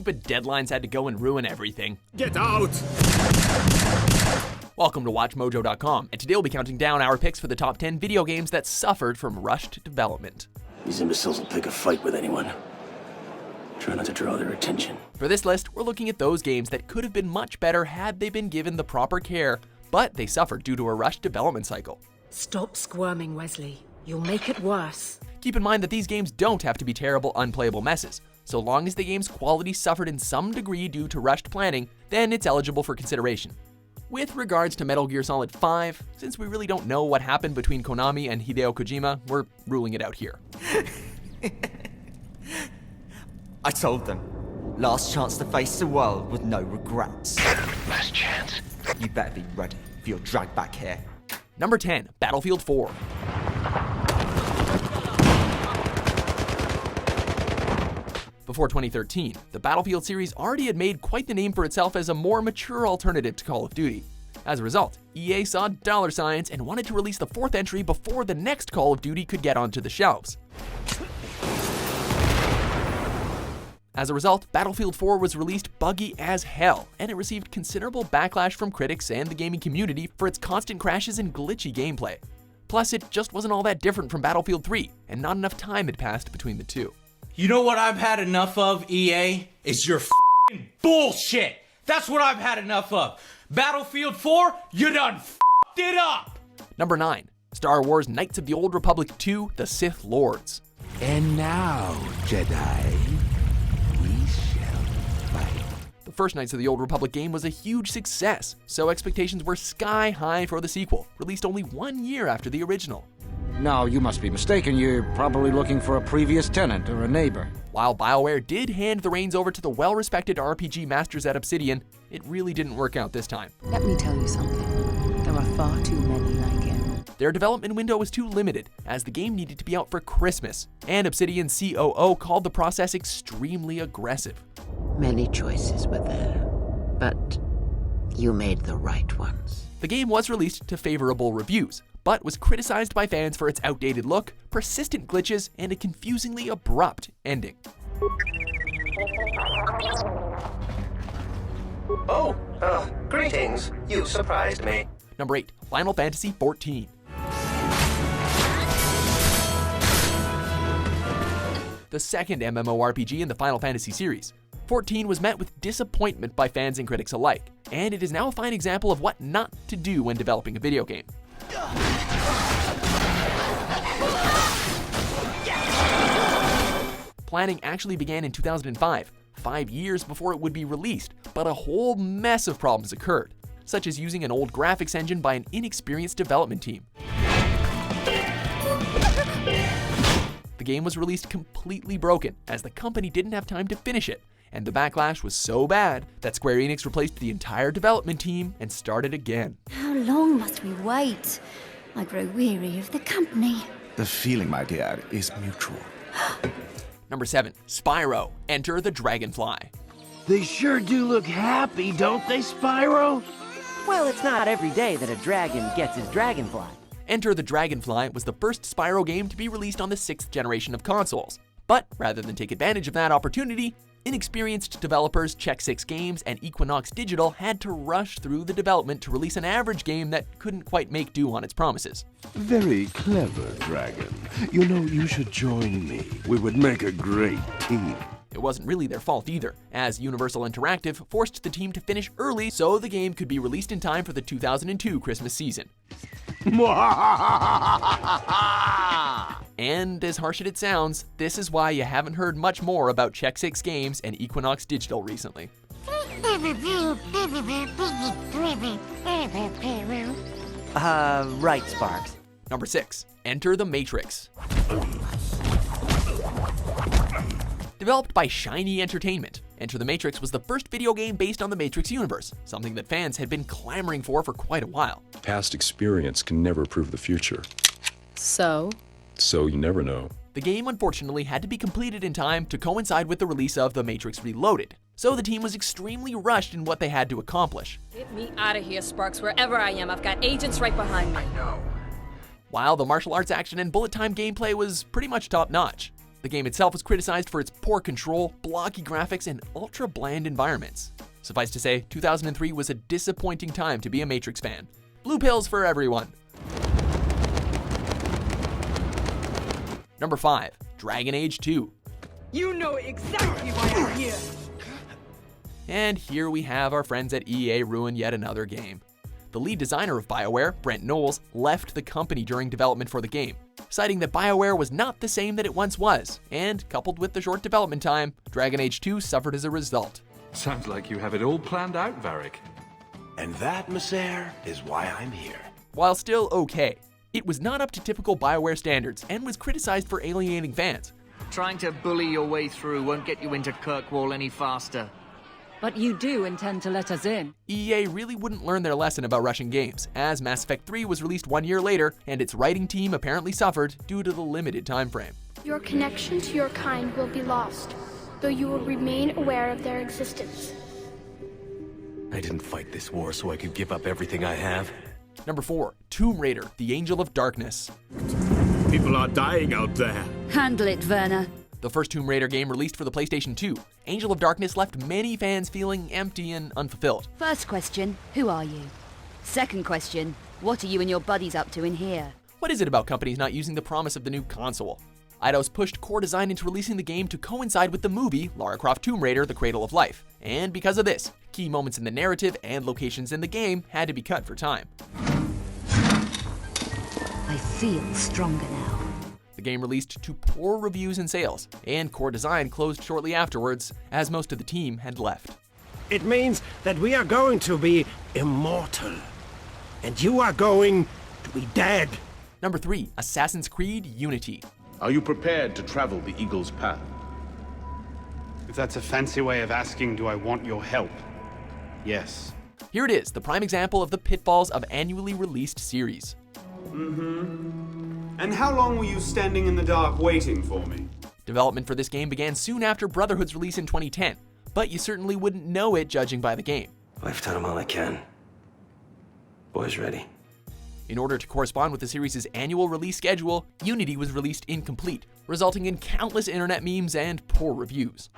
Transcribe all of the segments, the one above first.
stupid deadlines had to go and ruin everything. Get out! Welcome to WatchMojo.com, and today we'll be counting down our picks for the top 10 video games that suffered from rushed development. These imbeciles will pick a fight with anyone. Try not to draw their attention. For this list, we're looking at those games that could have been much better had they been given the proper care, but they suffered due to a rushed development cycle. Stop squirming, Wesley. You'll make it worse. Keep in mind that these games don't have to be terrible, unplayable messes. So long as the game's quality suffered in some degree due to rushed planning, then it's eligible for consideration. With regards to Metal Gear Solid 5, since we really don't know what happened between Konami and Hideo Kojima, we're ruling it out here. I told them, last chance to face the world with no regrets. Last chance. You better be ready for your drag back here. Number 10, Battlefield 4. Before 2013, the Battlefield series already had made quite the name for itself as a more mature alternative to Call of Duty. As a result, EA saw dollar signs and wanted to release the fourth entry before the next Call of Duty could get onto the shelves. As a result, Battlefield 4 was released buggy as hell, and it received considerable backlash from critics and the gaming community for its constant crashes and glitchy gameplay. Plus, it just wasn't all that different from Battlefield 3, and not enough time had passed between the two. You know what I've had enough of, EA? Is your f***ing bullshit. That's what I've had enough of. Battlefield 4, you done f***ed it up. Number 9, Star Wars Knights of the Old Republic 2: The Sith Lords. And now, Jedi, we shall fight. The first Knights of the Old Republic game was a huge success, so expectations were sky high for the sequel, released only 1 year after the original. No, you must be mistaken. You're probably looking for a previous tenant or a neighbor. While BioWare did hand the reins over to the well-respected RPG masters at Obsidian, it really didn't work out this time. Let me tell you something. There are far too many like him. Their development window was too limited, as the game needed to be out for Christmas, and Obsidian's COO called the process extremely aggressive. Many choices were there, but you made the right ones. The game was released to favorable reviews, but was criticized by fans for its outdated look, persistent glitches, and a confusingly abrupt ending. Greetings. You surprised me. Number 8, Final Fantasy XIV. The second MMORPG in the Final Fantasy series. 14 was met with disappointment by fans and critics alike, and it is now a fine example of what not to do when developing a video game. Planning actually began in 2005, 5 years before it would be released, but a whole mess of problems occurred, such as using an old graphics engine by an inexperienced development team. The game was released completely broken, as the company didn't have time to finish it, and the backlash was so bad that Square Enix replaced the entire development team and started again. How long must we wait? I grow weary of the company. The feeling, my dear, is mutual. Number 7, Spyro, Enter the Dragonfly. They sure do look happy, don't they, Spyro? Well, it's not every day that a dragon gets his dragonfly. Enter the Dragonfly was the first Spyro game to be released on the 6th generation of consoles. But rather than take advantage of that opportunity, inexperienced developers Check 6 Games and Equinox Digital had to rush through the development to release an average game that couldn't quite make do on its promises. Very clever, Dragon. You know, you should join me. We would make a great team. It wasn't really their fault either, as Universal Interactive forced the team to finish early so the game could be released in time for the 2002 Christmas season. And as harsh as it sounds, this is why you haven't heard much more about Check 6 Games and Equinox Digital recently. Right, Sparks. Number 6, Enter the Matrix. Developed by Shiny Entertainment, Enter the Matrix was the first video game based on the Matrix universe, something that fans had been clamoring for quite a while. Past experience can never prove the future. So you never know. The game unfortunately had to be completed in time to coincide with the release of The Matrix Reloaded, so the team was extremely rushed in what they had to accomplish. Get me out of here, Sparks, wherever I am. I've got agents right behind me. While the martial arts action and bullet time gameplay was pretty much top-notch, The game itself was criticized for its poor control, blocky graphics, and ultra-bland environments. Suffice to say, 2003 was a disappointing time to be a Matrix fan. Blue pills for everyone. Number 5. Dragon Age 2. You know exactly why I'm here! And here we have our friends at EA ruin yet another game. The lead designer of BioWare, Brent Knowles, left the company during development for the game, citing that BioWare was not the same that it once was, and coupled with the short development time, Dragon Age 2 suffered as a result. Sounds like you have it all planned out, Varric. And that, Masser, is why I'm here. While still okay, it was not up to typical BioWare standards and was criticized for alienating fans. Trying to bully your way through won't get you into Kirkwall any faster. But you do intend to let us in. EA really wouldn't learn their lesson about rushing games, as Mass Effect 3 was released 1 year later, and its writing team apparently suffered due to the limited time frame. Your connection to your kind will be lost, though you will remain aware of their existence. I didn't fight this war so I could give up everything I have. Number 4. Tomb Raider, The Angel of Darkness. People are dying out there. Handle it, Werner. The first Tomb Raider game released for the PlayStation 2, Angel of Darkness left many fans feeling empty and unfulfilled. First question, who are you? Second question, what are you and your buddies up to in here? What is it about companies not using the promise of the new console? Eidos pushed core design into releasing the game to coincide with the movie Lara Croft Tomb Raider: The Cradle of Life, and because of this, key moments in the narrative and locations in the game had to be cut for time. I feel stronger now. The game released to poor reviews and sales, and core design closed shortly afterwards, as most of the team had left. It means that we are going to be immortal, and you are going to be dead. Number 3. Assassin's Creed Unity. Are you prepared to travel the Eagle's path? If that's a fancy way of asking, do I want your help? Yes. Here it is, the prime example of the pitfalls of annually released series. And how long were you standing in the dark waiting for me? Development for this game began soon after Brotherhood's release in 2010, but you certainly wouldn't know it judging by the game. I've done all I can. Boys ready. In order to correspond with the series' annual release schedule, Unity was released incomplete, resulting in countless internet memes and poor reviews.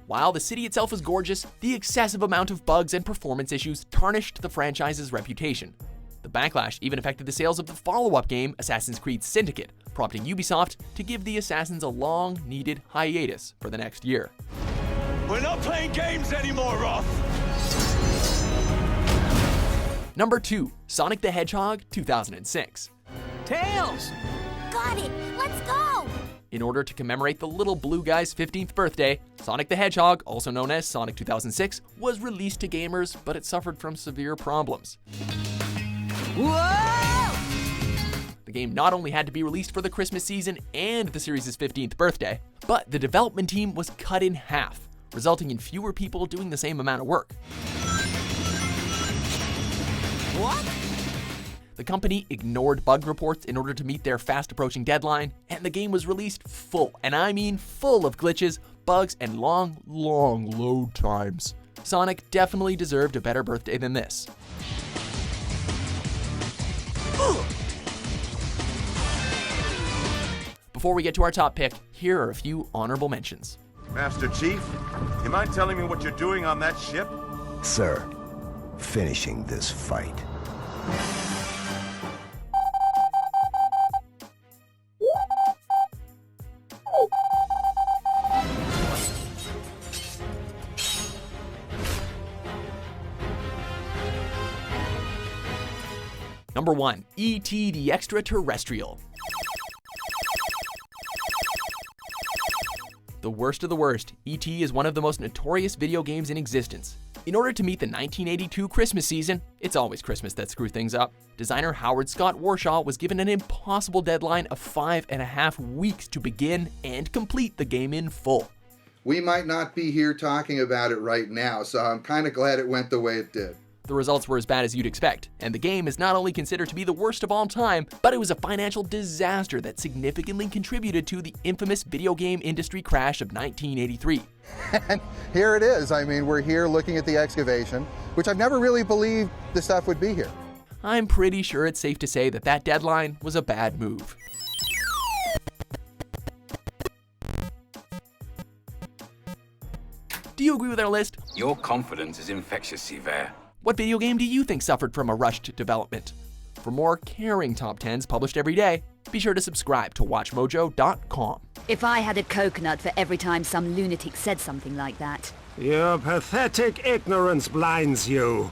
While the city itself was gorgeous, the excessive amount of bugs and performance issues tarnished the franchise's reputation. The backlash even affected the sales of the follow-up game, Assassin's Creed Syndicate, prompting Ubisoft to give the Assassins a long-needed hiatus for the next year. We're not playing games anymore, Roth! Number 2. Sonic the Hedgehog 2006. Tails! Got it! Let's go! In order to commemorate the little blue guy's 15th birthday, Sonic the Hedgehog, also known as Sonic 2006, was released to gamers, but it suffered from severe problems. Whoa! The game not only had to be released for the Christmas season and the series' 15th birthday, but the development team was cut in half, resulting in fewer people doing the same amount of work. What? The company ignored bug reports in order to meet their fast-approaching deadline, and the game was released full, and I mean full of glitches, bugs, and long load times. Sonic definitely deserved a better birthday than this. Before we get to our top pick, here are a few honorable mentions. Master Chief, you mind telling me what you're doing on that ship? Sir, finishing this fight. Number 1. E.T. the Extraterrestrial. The worst of the worst, E.T. is one of the most notorious video games in existence. In order to meet the 1982 Christmas season, it's always Christmas that screws things up, designer Howard Scott Warshaw was given an impossible deadline of 5.5 weeks to begin and complete the game in full. We might not be here talking about it right now, so I'm kind of glad it went the way it did. The results were as bad as you'd expect, and the game is not only considered to be the worst of all time, but it was a financial disaster that significantly contributed to the infamous video game industry crash of 1983. And here it is. I mean, we're here looking at the excavation, which I've never really believed the stuff would be here. I'm pretty sure it's safe to say that that deadline was a bad move. Do you agree with our list? Your confidence is infectious, Sever. What video game do you think suffered from a rushed development? For more caring top 10s published every day, be sure to subscribe to WatchMojo.com. If I had a coconut for every time some lunatic said something like that. Your pathetic ignorance blinds you.